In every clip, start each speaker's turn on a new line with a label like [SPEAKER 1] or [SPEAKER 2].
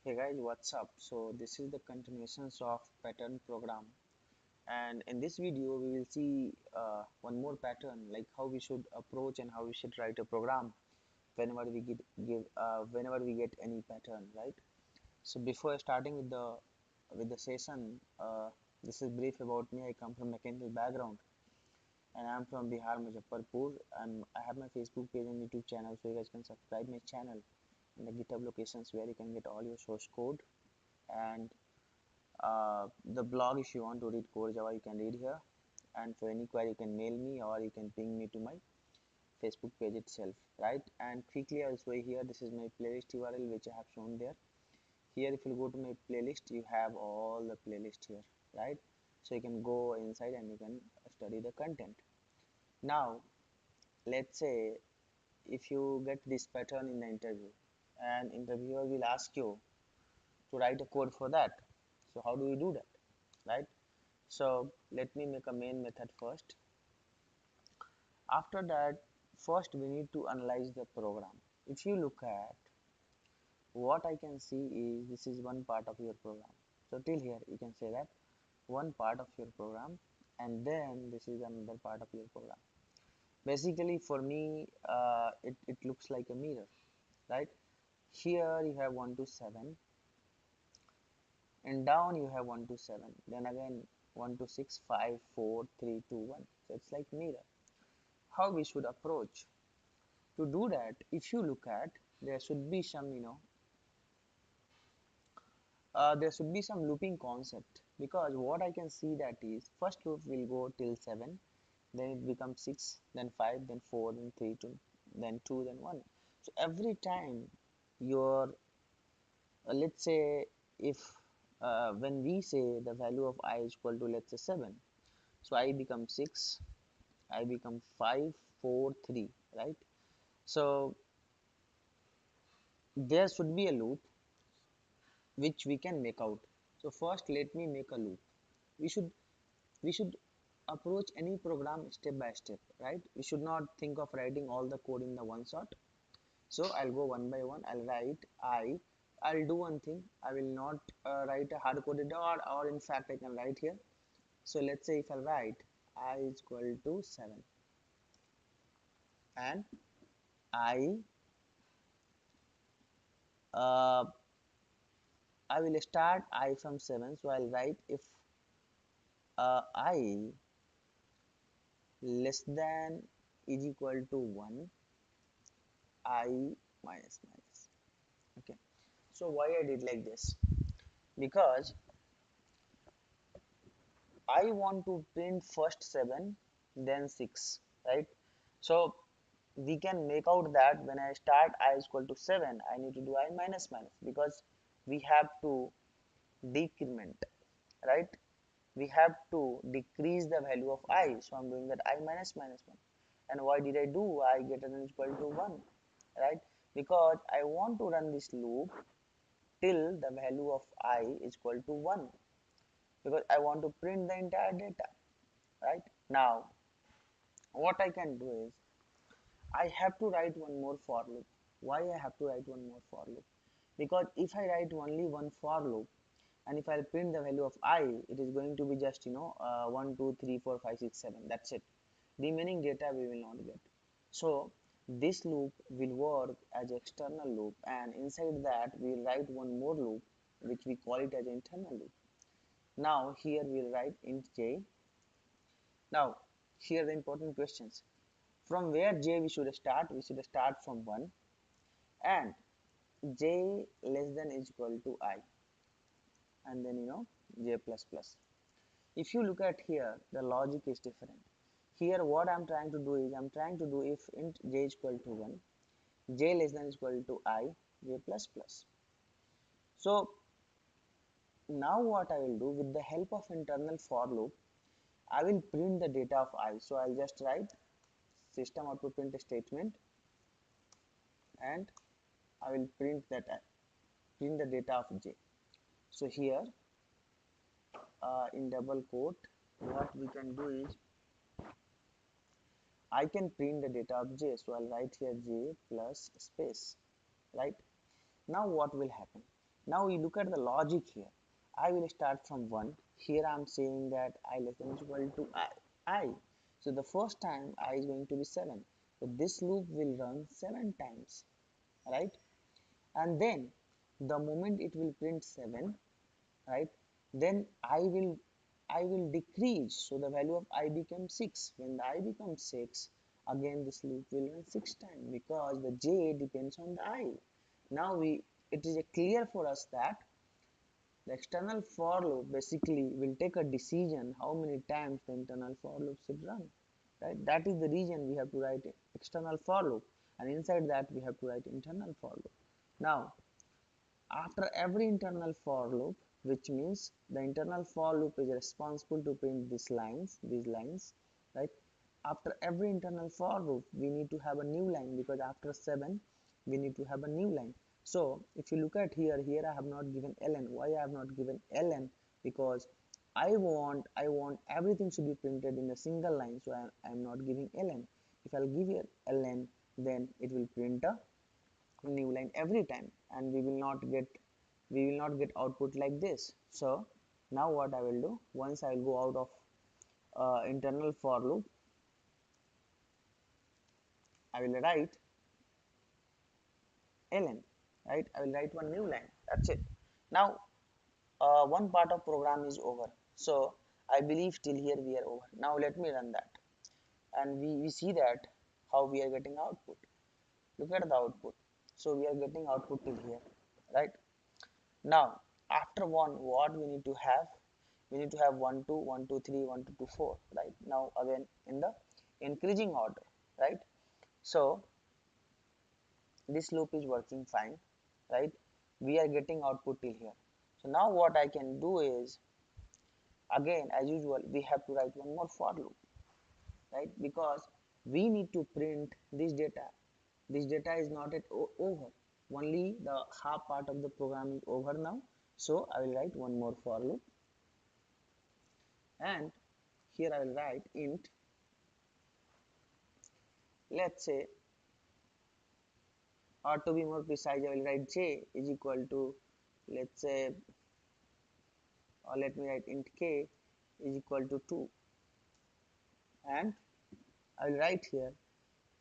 [SPEAKER 1] Hey guys, what's up? So this is the continuations of pattern program, and in this video we will see one more pattern, like how we should approach and how we should write a program whenever we whenever we get any pattern, right? So before starting with the session, this is brief about me. I come from mechanical background, and I'm from Bihar, Muzaffarpur. I have my Facebook page and YouTube channel, so you guys can subscribe my channel and the GitHub locations where you can get all your source code and the blog. If you want to read core Java, you can read here, and for any query you can mail me or you can ping me to my Facebook page itself, right? And quickly I'll show you here, this is my playlist URL which I have shown there. Here if you go to my playlist, you have all the playlist here, right? So you can go inside and you can study the content. Now let's say if you get this pattern in the interview, and interviewer will ask you to write a code for that. So how do we do that, right? So let me make a main method first. After that, first we need to analyze the program. If you look at what I can see is this is one part of your program. So till here you can say that one part of your program, and then this is another part of your program. Basically for me it looks like a mirror, right? Here you have 1 to 7, and down you have 1 to 7, then again 1 to 6, 5, 4, 3, 2, 1. So it's like mirror. How we should approach to do that? If you look at, there should be some there should be some looping concept, because what I can see that is first loop will go till 7, then it becomes 6, then 5, then 4, then 3, 2, then 2, then 1. So every time your let's say if when we say the value of I is equal to, let's say, 7, so I become 6, I become 5, 4, 3, right? So there should be a loop which we can make out. So first let me make a loop. We should we should approach any program step by step, right? We should not think of writing all the code in the one shot. So I'll go one by one. I'll do one thing. I will not write a hard coded, or in fact I can write here. So let's say if I write I is equal to 7, and I uh, I will start I from 7. So I'll write if I less than is equal to 1, I minus minus. Okay. So why I did like this? Because I want to print first 7, then 6, right? So we can make out that when I start I is equal to 7, I need to do I minus minus, because we have to decrement, right? We have to decrease the value of I. So I'm doing that I minus minus 1. And why did I do I greater than equal to 1, right? Because I want to run this loop till the value of I is equal to 1, because I want to print the entire data, right? Now what I can do is I have to write one more for loop. Why I have to write one more for loop? Because if I write only one for loop, and if I print the value of I, it is going to be just 1, 2, 3, 4, 5, 6, 7. That's it. Remaining data we will not get. So this loop will work as external loop, and inside that we will write one more loop which we call it as internal loop. Now here we will write int j. Now here the important questions. From where j we should start? We should start from 1, and j less than is equal to I, and then j plus plus. If you look at here, the logic is different. Here what I'm trying to do is I'm trying to do if int j is equal to 1, j less than is equal to I, j plus plus. So now what I will do, with the help of internal for loop, I will print the data of I. So I'll just write system out to print a statement, and I will print the data of j. So here in double quote, what we can do is I can print the data of j. So I'll write here j plus space, right? Now what will happen? Now we look at the logic here. I will start from 1. Here I am saying that I less than equal to I. So the first time I is going to be 7. So this loop will run 7 times, right? And then the moment it will print 7, right, then I will decrease, so the value of I becomes 6. When the I becomes 6, again this loop will run 6 times because the j depends on the I. Now it is clear for us that the external for loop basically will take a decision how many times the internal for loop should run, right? That is the reason we have to write external for loop, and inside that we have to write internal for loop. Now after every internal for loop, which means the internal for loop is responsible to print these lines, right? After every internal for loop, we need to have a new line because after 7, we need to have a new line. So if you look at here I have not given ln. Why I have not given ln? Because I want everything should be printed in a single line, so I am not giving ln. If I'll give you ln, then it will print a new line every time, and we will not get output like this. So now what I will do, once I will go out of internal for loop, I will write ln, right? I will write one new line, that's it. Now one part of program is over, so I believe till here we are over. Now let me run that, and we see that how we are getting output. Look at the output. So we are getting output till here, right? Now, after 1, what we need to have? We need to have 1, 2, 1, 2, 3, 1, 2, 2, 4, right? Now, again, in the increasing order, right? So, this loop is working fine, right? We are getting output till here. So, now what I can do is, again, as usual, we have to write one more for loop, right? Because we need to print this data. This data is not yet over. Only the half part of the program is over now. So I will write one more for loop, and here I will write int, let's say, or to be more precise, I will write j is equal to, let's say, or let me write int k is equal to 2, and I will write here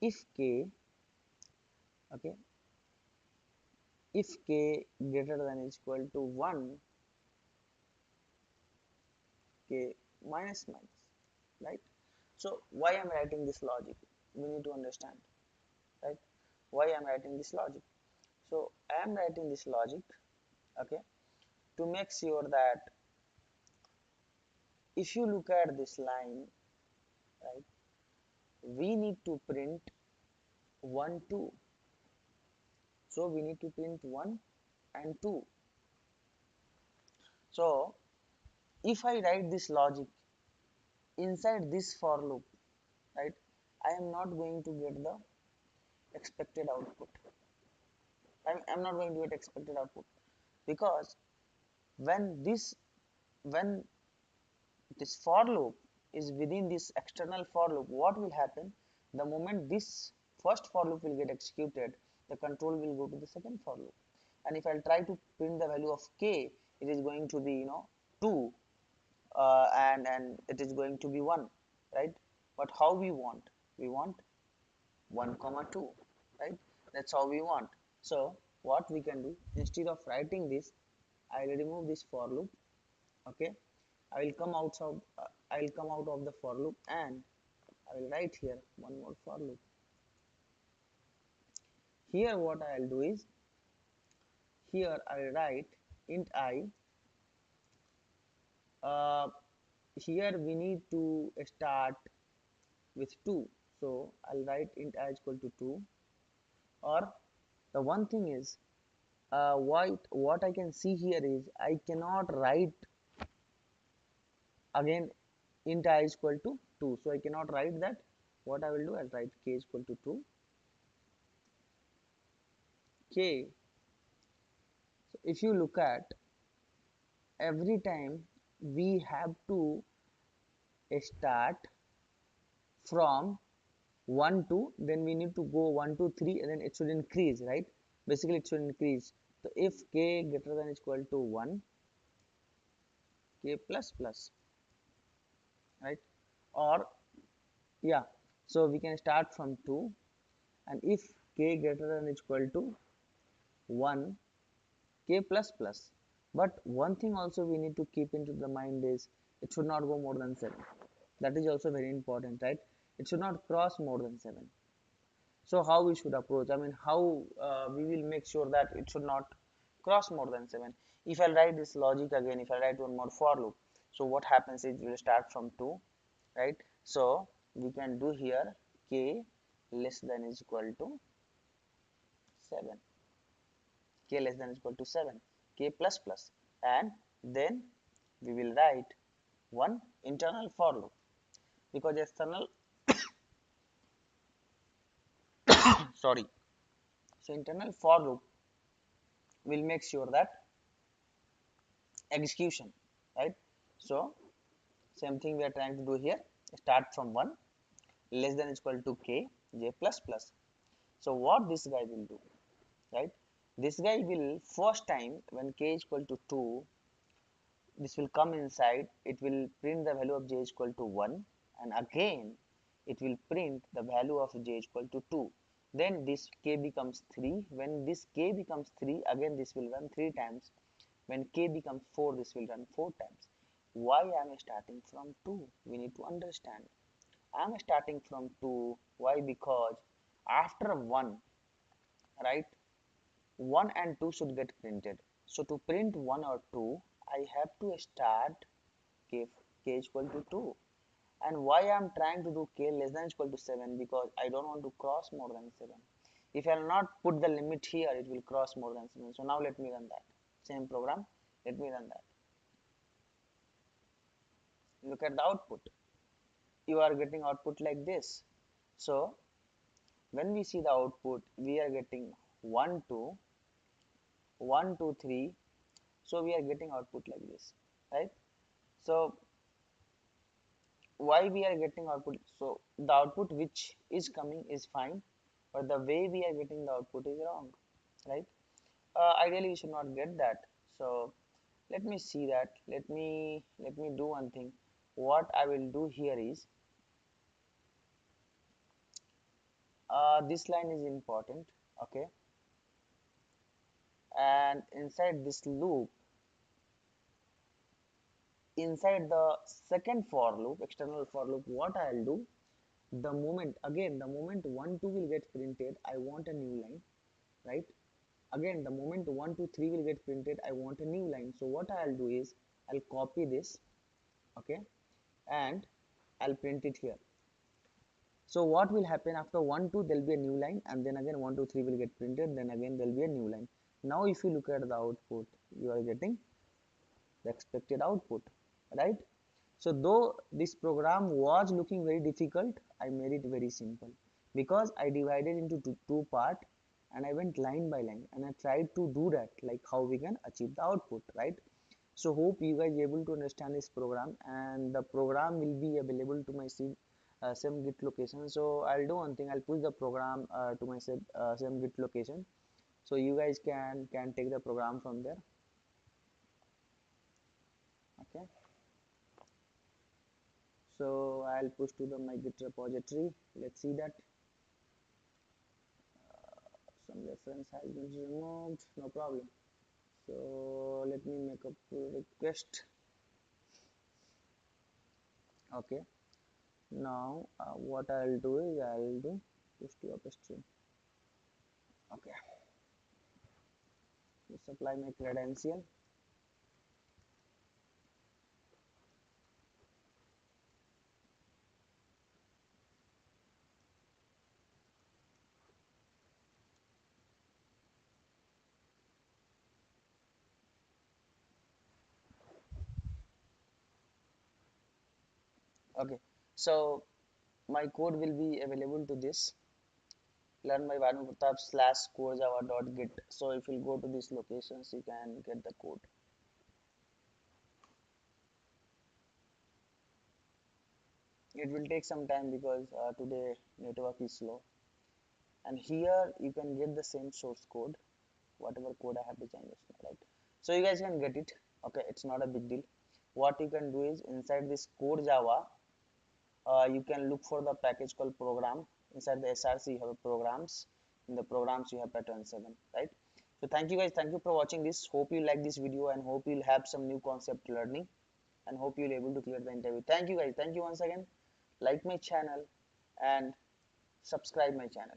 [SPEAKER 1] if k, okay, if k greater than is equal to 1, k minus, right? So why I am writing this logic? We need to understand, right? Why I am writing this logic? So I am writing this logic, okay, to make sure that if you look at this line, right, we need to print 1, 2. So we need to print 1 and 2. So if I write this logic inside this for loop, right, I am not going to get the expected output. I'm not going to get expected output because when when this for loop is within this external for loop, what will happen? The moment this first for loop will get executed, the control will go to the second for loop, and if I'll try to print the value of k, it is going to be 2, and it is going to be 1, right? But how we want 1 comma 2, right? That's how we want. So what we can do, instead of writing this, I will remove this for loop, okay. I will come out of the for loop, and I will write here one more for loop. Here what I will do is, here I will write int I. uh, Here we need to start with 2, so I'll write int I is equal to 2. Or the one thing is, what I can see here is I cannot write again int I is equal to 2, so I cannot write that. What I will do, I'll write k is equal to 2, k. So if you look at, every time we have to start from 1 2, then we need to go 1 2 3, and then it should increase, right? Basically it should increase So if k greater than equal to 1, k plus plus, right? Or yeah, so we can start from 2, and if k greater than equal to 1, k plus plus. But one thing also we need to keep into the mind is it should not go more than 7. That is also very important, right? It should not cross more than 7. So how we should approach, I mean how we will make sure that it should not cross more than 7. If I write this logic again, if I write one more for loop, so what happens is we will start from 2, right? So we can do here k less than is equal to 7, k less than is equal to 7, k plus plus, and then we will write one internal for loop, because external sorry, so internal for loop will make sure that execution, right? So same thing we are trying to do here, start from 1 less than is equal to k j plus plus. So what this guy will do, right? This guy will first time when k is equal to 2, this will come inside, it will print the value of j is equal to 1, and again it will print the value of j is equal to 2. Then this k becomes 3. When this k becomes 3, again this will run 3 times. When k becomes 4, this will run 4 times. Why I am starting from 2? We need to understand. I am starting from 2. Why? Because after 1, right, 1 and 2 should get printed. So to print 1 or 2, I have to start k is equal to 2. And why I am trying to do k less than equal to 7? Because I don't want to cross more than 7. If I will not put the limit here, it will cross more than 7. So now let me run that. Same program, let me run that. Look at the output. You are getting output like this. So when we see the output, we are getting 1 2 1 2 3. So we are getting output like this, right? So why we are getting output? So the output which is coming is fine, but the way we are getting the output is wrong, right? Ideally we should not get that. So let me see that. Let me do one thing. What I will do here is, this line is important, okay? And inside this loop, inside the second for loop, external for loop, what I'll do, the moment, again the moment 1 2 will get printed, I want a new line, right? Again the moment 1 2 3 will get printed, I want a new line. So what I'll do is I'll copy this, okay, and I'll print it here. So what will happen after 1 2, there'll be a new line, and then again 1 2 3 will get printed, then again there'll be a new line. Now if you look at the output, you are getting the expected output, right? So though this program was looking very difficult, I made it very simple, because I divided into two part, and I went line by line, and I tried to do that, like how we can achieve the output, right? So hope you guys able to understand this program, and the program will be available to my same git location. So I'll do one thing, I'll push the program to my same git location, so you guys can take the program from there, okay? So I'll push to the my git repository. Let's see that some reference has been removed, no problem. So let me make a pull request, okay? Now what I'll do is I'll do push to upstream, okay? Supply my credential, okay? So my code will be available to this learn by Vanu Pratap slash core java dot git. So if you go to these locations, you can get the code. It will take some time because today network is slow, and here you can get the same source code, whatever code I have to change just now, right? So you guys can get it. Okay, it's not a big deal. What you can do is inside this core Java, you can look for the package called program. Inside the src you have programs. In the programs you have pattern 7, right? So thank you guys, thank you for watching this. Hope you like this video and hope you'll have some new concept learning and hope you'll able to clear the interview. Thank you guys, thank you once again. Like my channel and subscribe my channel.